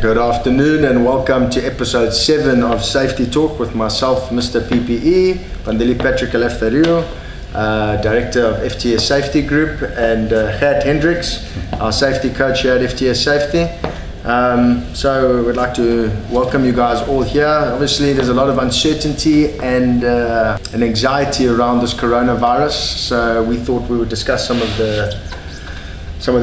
Good afternoon and welcome to episode 7 of Safety Talk with myself, Mr. PPE, Vandeli Patrick Alefthariou, Director of FTS Safety Group, and Gert Hendricks, our safety coach here at FTS Safety. So we'd like to welcome you guys all here. Obviously there's a lot of uncertainty and anxiety around this coronavirus, so we thought we would discuss some of the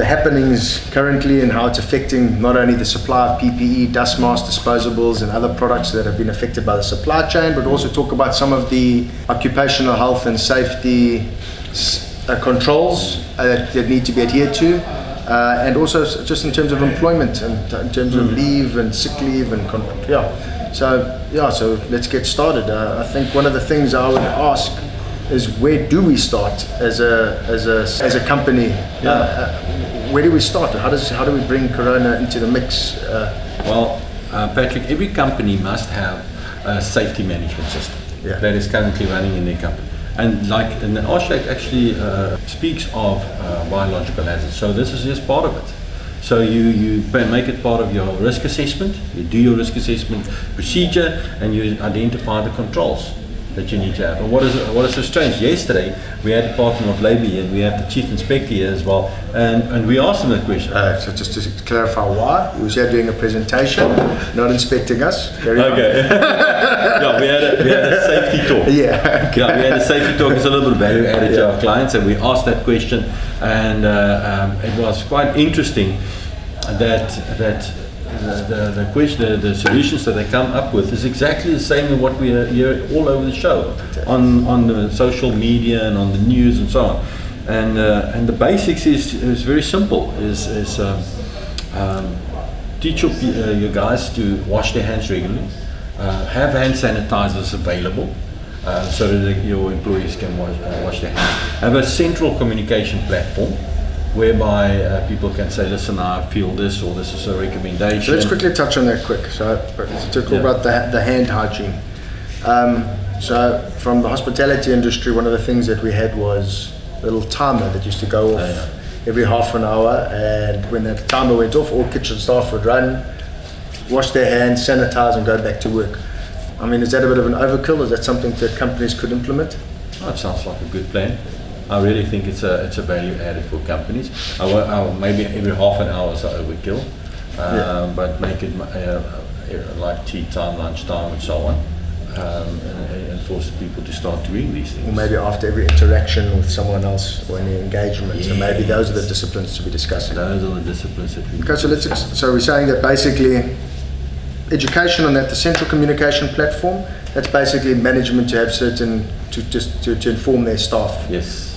happenings currently and how it's affecting not only the supply of PPE, dust masks, disposables and other products that have been affected by the supply chain, but also talk about some of the occupational health and safety controls that need to be adhered to, and also just in terms of employment and in terms of leave and sick leave and so let's get started. I think one of the things I would ask is, where do we start as a company? Where do we start? How do we bring Corona into the mix? Patrick, every company must have a safety management system that is currently running in their company. And the OSHA actually speaks of biological hazards. So this is just part of it. So you make it part of your risk assessment. You do your risk assessment procedure and you identify the controls that you need to have. And what is so strange, yesterday we had Department of Labour here and we have the Chief Inspector here as well, and we asked him that question. So just to clarify why, he was here doing a presentation, not inspecting us. Okay. Yeah, we had a safety talk. Yeah, okay. Yeah, we had a safety talk. It's a little bit value added to our clients, and we asked that question, and it was quite interesting that the question, the solutions that they come up with is exactly the same as what we hear all over the show, on the social media and on the news and so on. And the basics is very simple. Teach your guys to wash their hands regularly, have hand sanitizers available so that your employees can wash their hands. Have a central communication platform whereby people can say, listen, I feel this, or this is a recommendation. So let's quickly touch on that quick. So to talk about the hand hygiene. So from the hospitality industry, one of the things that we had was a little timer that used to go off every half an hour, and when that timer went off, all kitchen staff would run, wash their hands, sanitize and go back to work. I mean, is that a bit of an overkill? Is that something that companies could implement? Oh, it sounds like a good plan. I really think it's a value added for companies. Maybe every half an hour is an overkill, but make it like tea time, lunch time, and so on, and force people to start doing these things. Or maybe after every interaction with someone else or any engagement. Yes. So maybe those are the disciplines to be discussing. Those are the disciplines that we. Okay, so we're saying that basically education on that, the central communication platform. That's basically management to have to inform their staff. Yes.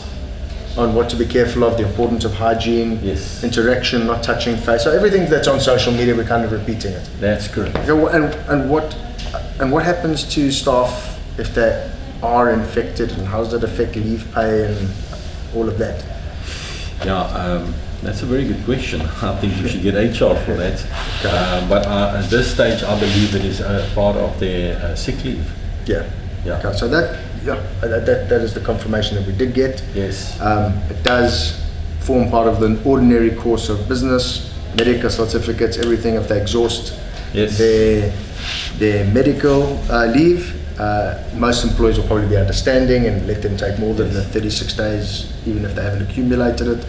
On what to be careful of, the importance of hygiene, interaction, not touching face. So everything that's on social media, we're kind of repeating it. That's correct. And what happens to staff if they are infected, and how does that affect leave pay and all of that? Yeah, that's a very good question. I think you should get HR for that. Okay. But at this stage, I believe it is a part of their sick leave. Yeah. Okay, so that is the confirmation that we did get. Yes. It does form part of the ordinary course of business, medical certificates, everything. If they exhaust their medical leave, most employees will probably be understanding and let them take more than the 36 days, even if they haven't accumulated it.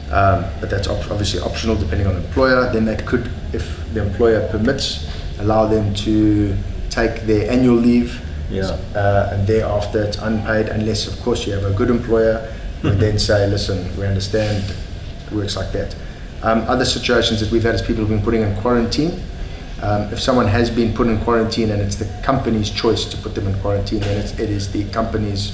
But that's obviously optional depending on the employer. Then they could, if the employer permits, allow them to take their annual leave. And thereafter it's unpaid, unless of course you have a good employer who would then say, listen, we understand it works like that. Other situations that we've had is people have been putting in quarantine. If someone has been put in quarantine and it's the company's choice to put them in quarantine, then it is the company's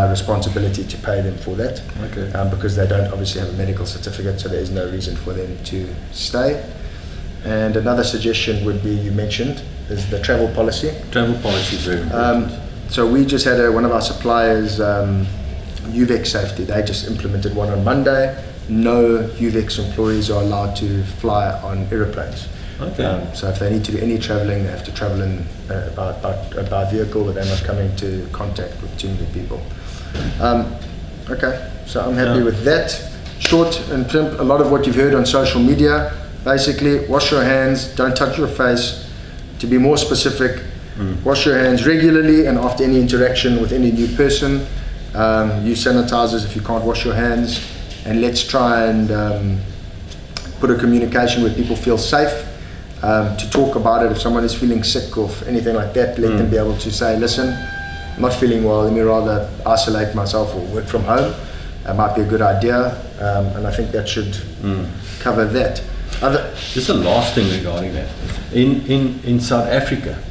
responsibility to pay them for that. Okay. Because they don't obviously have a medical certificate, so there is no reason for them to stay. And another suggestion would be, you mentioned, is the travel policy. Travel policy is very important. So we just had one of our suppliers, UVEX Safety, they just implemented one on Monday. No UVEX employees are allowed to fly on aeroplanes. Okay. So if they need to do any traveling, they have to travel in by vehicle, but they're not coming into contact with too many people. Okay, so I'm happy with that. Short and a lot of what you've heard on social media. Basically, wash your hands, don't touch your face. To be more specific, wash your hands regularly and after any interaction with any new person. Use sanitizers if you can't wash your hands. And let's try and put a communication where people feel safe to talk about it. If someone is feeling sick or anything like that, let them be able to say, listen, I'm not feeling well, let me rather isolate myself or work from home. That might be a good idea, and I think that should cover that. Just the last thing regarding that. In South Africa,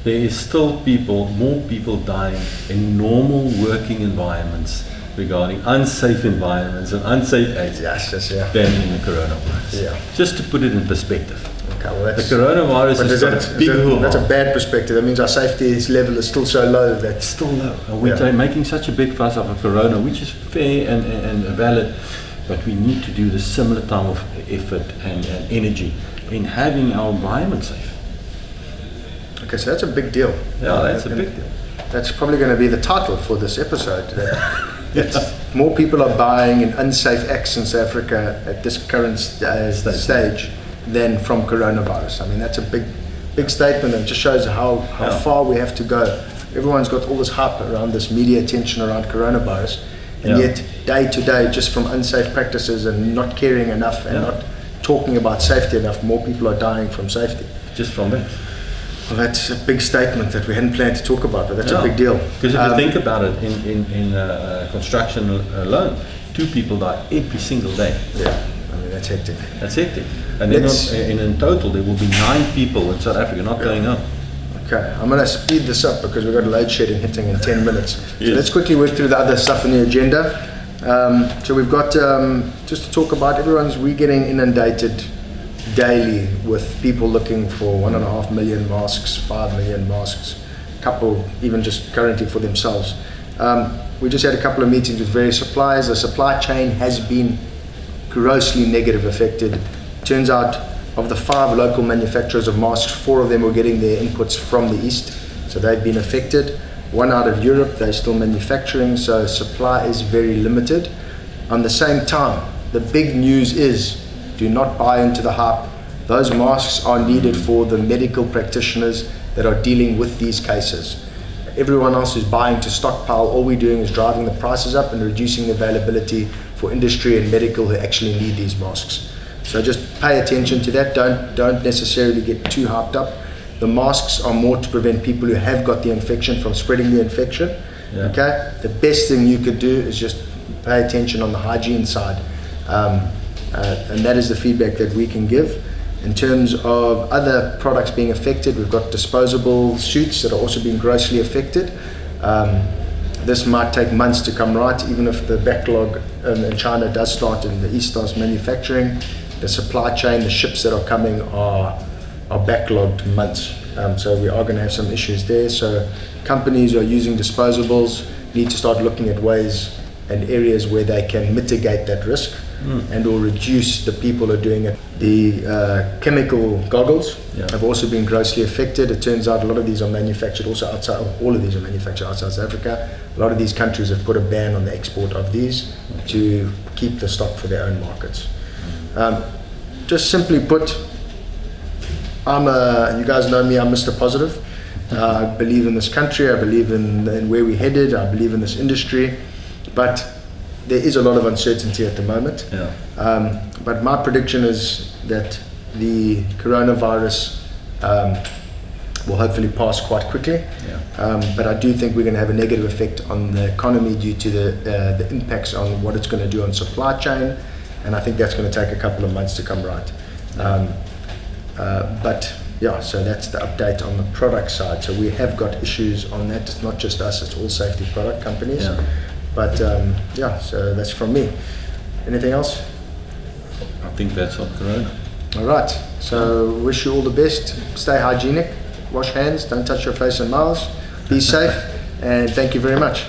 there is still more people dying in normal working environments regarding unsafe environments and unsafe agents than in the coronavirus. Yeah. Just to put it in perspective. Okay, well the coronavirus that's a bad perspective. That means our safety level is still so low that it's still low. We're making such a big fuss of a corona, which is fair and valid, but we need to do the similar time of effort and energy in having our environment safe. Okay, so that's a big deal. Yeah, that's a big deal. That's probably going to be the title for this episode. More people are buying in unsafe acts in South Africa at this current stage than from coronavirus. I mean, that's a big statement, and it just shows how far we have to go. Everyone's got all this hype around this media attention around coronavirus, and yet day to day, just from unsafe practices and not caring enough and not talking about safety enough, more people are dying from safety. Just from that. Well, that's a big statement that we hadn't planned to talk about, but that's a big deal. Because if you think about it, in construction alone, 2 people die every single day. Yeah, I mean, that's hectic. That's hectic. And then in total, there will be 9 people in South Africa not going home. Okay, I'm going to speed this up because we've got load shedding hitting in 10 minutes. Yes. So let's quickly work through the other stuff on the agenda. So we've got, just to talk about, we're getting inundated daily with people looking for 1.5 million masks, 5 million masks, a couple even just currently for themselves. We just had a couple of meetings with various suppliers. The supply chain has been grossly negative affected. Turns out of the 5 local manufacturers of masks, 4 of them were getting their inputs from the East, so they've been affected. 1 out of Europe, they're still manufacturing, so supply is very limited. On the same time, the big news is, do not buy into the hype. Those masks are needed for the medical practitioners that are dealing with these cases. Everyone else is buying to stockpile. All we're doing is driving the prices up and reducing the availability for industry and medical who actually need these masks. So just pay attention to that. Don't necessarily get too hyped up. The masks are more to prevent people who have got the infection from spreading the infection. Yeah. Okay. The best thing you could do is just pay attention on the hygiene side. And that is the feedback that we can give. In terms of other products being affected, we've got disposable suits that are also being grossly affected. This might take months to come right, even if the backlog in China does start and the East starts manufacturing. The supply chain, the ships that are coming are backlogged months. So we are going to have some issues there. So companies who are using disposables need to start looking at ways and areas where they can mitigate that risk and or reduce the people who are doing it. The chemical goggles have also been grossly affected. It turns out a lot of these are manufactured also outside, all of these are manufactured outside South Africa. A lot of these countries have put a ban on the export of these to keep the stock for their own markets. Just simply put, you guys know me, I'm Mr. Positive. I believe in this country, I believe in where we're headed, I believe in this industry, but there is a lot of uncertainty at the moment. But my prediction is that the coronavirus will hopefully pass quite quickly. But I do think we're going to have a negative effect on the economy due to the impacts on what it's going to do on supply chain, and I think that's going to take a couple of months to come right. But yeah, so that's the update on the product side. So we have got issues on that. It's not just us, it's all safety product companies. But yeah, so that's from me. Anything else? I think that's all correct. All right, so wish you all the best. Stay hygienic, wash hands, don't touch your face and mouths, be safe, and thank you very much.